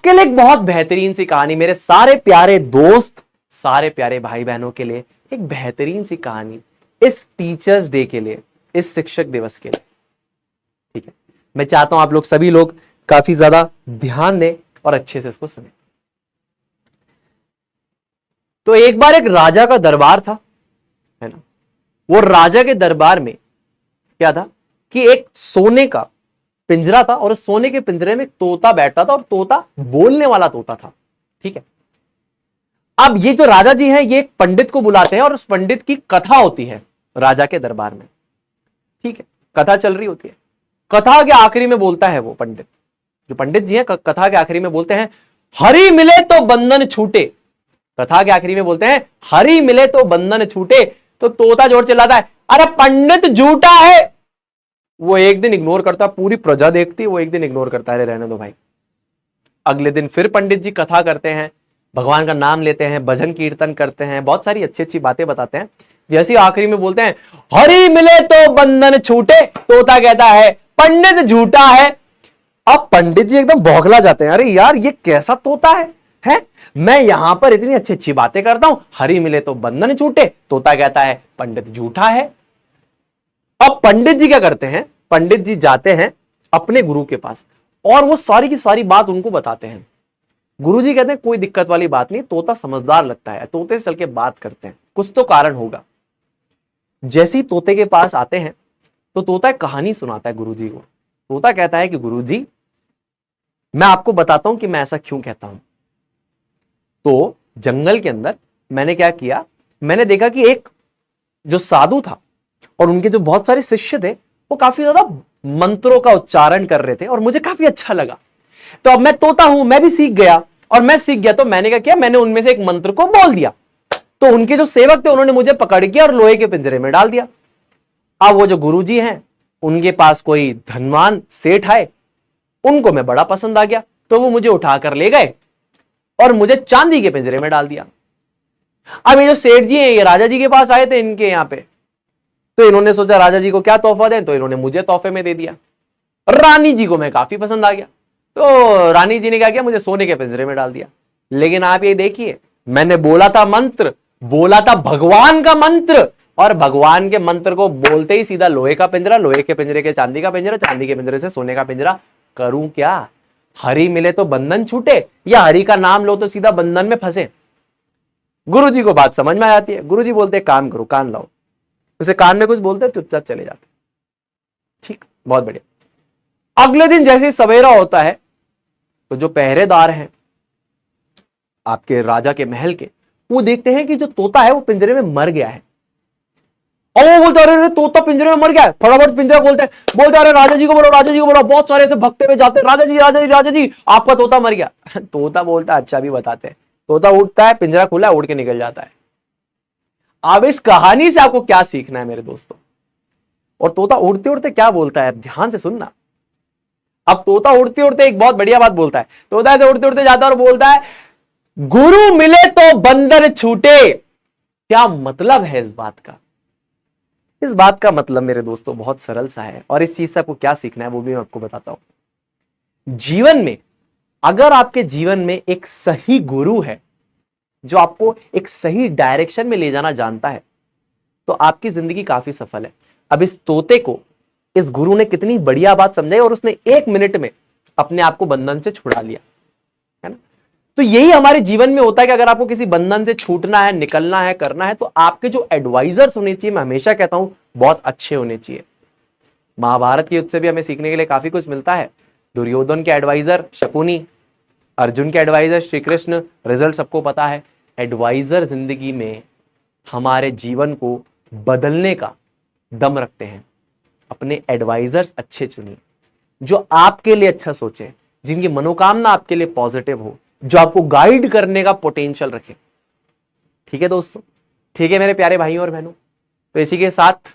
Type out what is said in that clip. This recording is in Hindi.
आपके लिए एक बहुत बेहतरीन सी कहानी, मेरे सारे प्यारे दोस्त, सारे प्यारे भाई बहनों के लिए एक बेहतरीन सी कहानी इस टीचर्स डे के लिए, इस शिक्षक दिवस के लिए। ठीक है, मैं चाहता हूं आप लोग सभी लोग काफी ज्यादा ध्यान दें और अच्छे से इसको सुने। तो एक बार एक राजा का दरबार था, है ना। वो राजा के दरबार में क्या था कि एक सोने का पिंजरा था और उस सोने के पिंजरे में तोता बैठता था और तोता बोलने वाला तोता था। ठीक है, अब ये जो राजा जी हैं ये एक पंडित को बुलाते हैं और उस पंडित की कथा होती है राजा के दरबार में। ठीक है, कथा चल रही होती है। कथा के आखिरी में बोलता है वो पंडित, जो पंडित जी हैं कथा के आखिरी में बोलते हैं, हरि मिले तो बंधन छूटे। कथा के आखिरी में बोलते हैं, हरि मिले तो बंधन छूटे। तो तोता जोर चिल्लाता है, अरे पंडित झूठा है। वो एक दिन इग्नोर करता, पूरी प्रजा देखती, वो एक दिन इग्नोर करता है, रहने दो भाई। अगले दिन फिर पंडित जी कथा करते हैं, भगवान का नाम लेते हैं, भजन कीर्तन करते हैं, बहुत सारी अच्छी अच्छी बातें बताते हैं। जैसे आखिरी में बोलते हैं, हरि मिले तो बंधन छूटे, तोता कहता है पंडित झूठा है। अब पंडित जी एकदम बौखला जाते हैं, अरे यार ये कैसा तोता है? मैं यहां पर इतनी अच्छी अच्छी बातें करता हूं, हरि मिले तो बंधन छूटे, तोता कहता है पंडित झूठा है। अब पंडित जी क्या करते हैं, पंडित जी जाते हैं अपने गुरु के पास और वो सारी की सारी बात उनको बताते हैं। गुरुजी कहते हैं कोई दिक्कत वाली बात नहीं, तोता समझदार लगता है, तोते से चल के बात करते हैं, कुछ तो कारण होगा। जैसे ही तोते के पास आते हैं तो तोता एक कहानी सुनाता है गुरुजी को। तोता कहता है कि गुरुजी मैं आपको बताता हूं कि मैं ऐसा क्यों कहता हूं। तो जंगल के अंदर मैंने क्या किया, मैंने देखा कि एक जो साधु था और उनके जो बहुत सारे शिष्य थे वो काफी ज्यादा मंत्रों का उच्चारण कर रहे थे और मुझे काफी अच्छा लगा। तो अब मैं तोता हूं, मैं भी सीख गया और मैं सीख गया तो मैंने क्या किया, मैंने उनमें से एक मंत्र को बोल दिया। तो उनके जो सेवक थे उन्होंने मुझे पकड़ के और लोहे के पिंजरे में डाल दिया। अब वो जो गुरुजी हैं उनके पास कोई धनवान सेठ आए, उनको मैं बड़ा पसंद आ गया तो वो मुझे उठाकर ले गए और मुझे चांदी के पिंजरे में डाल दिया। अब ये जो सेठ जी हैं ये राजा जी के पास आए थे इनके यहां पे, तो इन्होंने सोचा राजा जी को क्या तोहफा दें, तो इन्होंने मुझे तोहफे में दे दिया। रानी जी को मैं काफी पसंद आ गया तो रानी जी ने क्या किया, मुझे सोने के पिंजरे में डाल दिया। लेकिन आप ये देखिए, मैंने बोला था मंत्र, बोला था भगवान का मंत्र, और भगवान के मंत्र को बोलते ही सीधा लोहे का पिंजरा, लोहे के पिंजरे के चांदी का पिंजरा, चांदी के पिंजरे से सोने का पिंजरा। करूं क्या? हरि मिले तो बंधन छूटे, या हरि का नाम लो तो सीधा बंधन में फंसे। गुरुजी को बात समझ में आ जाती है। गुरुजी बोलते काम करो, कान लाओ। उसे कान में कुछ बोलते चुपचाप चले जाते। ठीक, बहुत बढ़िया। अगले दिन जैसे ही सवेरा होता है तो जो पहरेदार हैं आपके राजा के महल के, वो देखते हैं कि जो तोता है वो पिंजरे में मर गया है। और वो बोलते अरे तोता पिंजरे में मर गया है, फटाफट पिंजरा खोलते हैं, बोलते अरे राजा जी को बोलो, राजा जी को बोलो। बहुत सारे ऐसे भगते हुए जाते हैं, राजा जी राजा जी राजा जी आपका तोता मर गया। तोता बोलता है अच्छा भी बताते हैं। तोता उठता है, पिंजरा खुला, उड़ के निकल जाता है। अब इस कहानी से आपको क्या सीखना है मेरे दोस्तों? और तोता उड़ते उड़ते क्या बोलता है, ध्यान से सुनना। अब तोता उड़ते उड़ते एक बहुत बढ़िया बात बोलता है। तोता ऐसे उड़ते उड़ते जाता है और बोलता है गुरु मिले तो बंधन छूटे। क्या मतलब है इस बात का? इस बात का मतलब मेरे दोस्तों बहुत सरल सा है, और इस चीज से आपको क्या सीखना है वो भी मैं आपको बताता हूं। जीवन में अगर आपके जीवन में एक सही गुरु है जो आपको एक सही डायरेक्शन में ले जाना जानता है, तो आपकी जिंदगी काफी सफल है। अब इस तोते को इस गुरु ने कितनी बढ़िया बात समझाई और उसने 1 मिनट में अपने आप को बंधन से छुड़ा लिया, है ना। तो यही हमारे जीवन में होता है कि अगर आपको किसी बंधन से छूटना है, निकलना है, करना है, तो आपके जो एडवाइजर्स होने चाहिए, मैं हमेशा कहता हूं बहुत अच्छे होने चाहिए। महाभारत के युद्ध से भी हमें सीखने के लिए काफी कुछ मिलता है। दुर्योधन के एडवाइजर शकुनी, अर्जुन के एडवाइजर श्री कृष्ण, रिजल्ट सबको पता है। एडवाइजर जिंदगी में हमारे जीवन को बदलने का दम रखते हैं। अपने एडवाइजर्स अच्छे चुनिए जो आपके लिए अच्छा सोचे, जिनकी मनोकामना आपके लिए पॉजिटिव हो, जो आपको गाइड करने का पोटेंशियल रखे। ठीक है दोस्तों, ठीक है मेरे प्यारे भाइयों और बहनों। तो इसी के साथ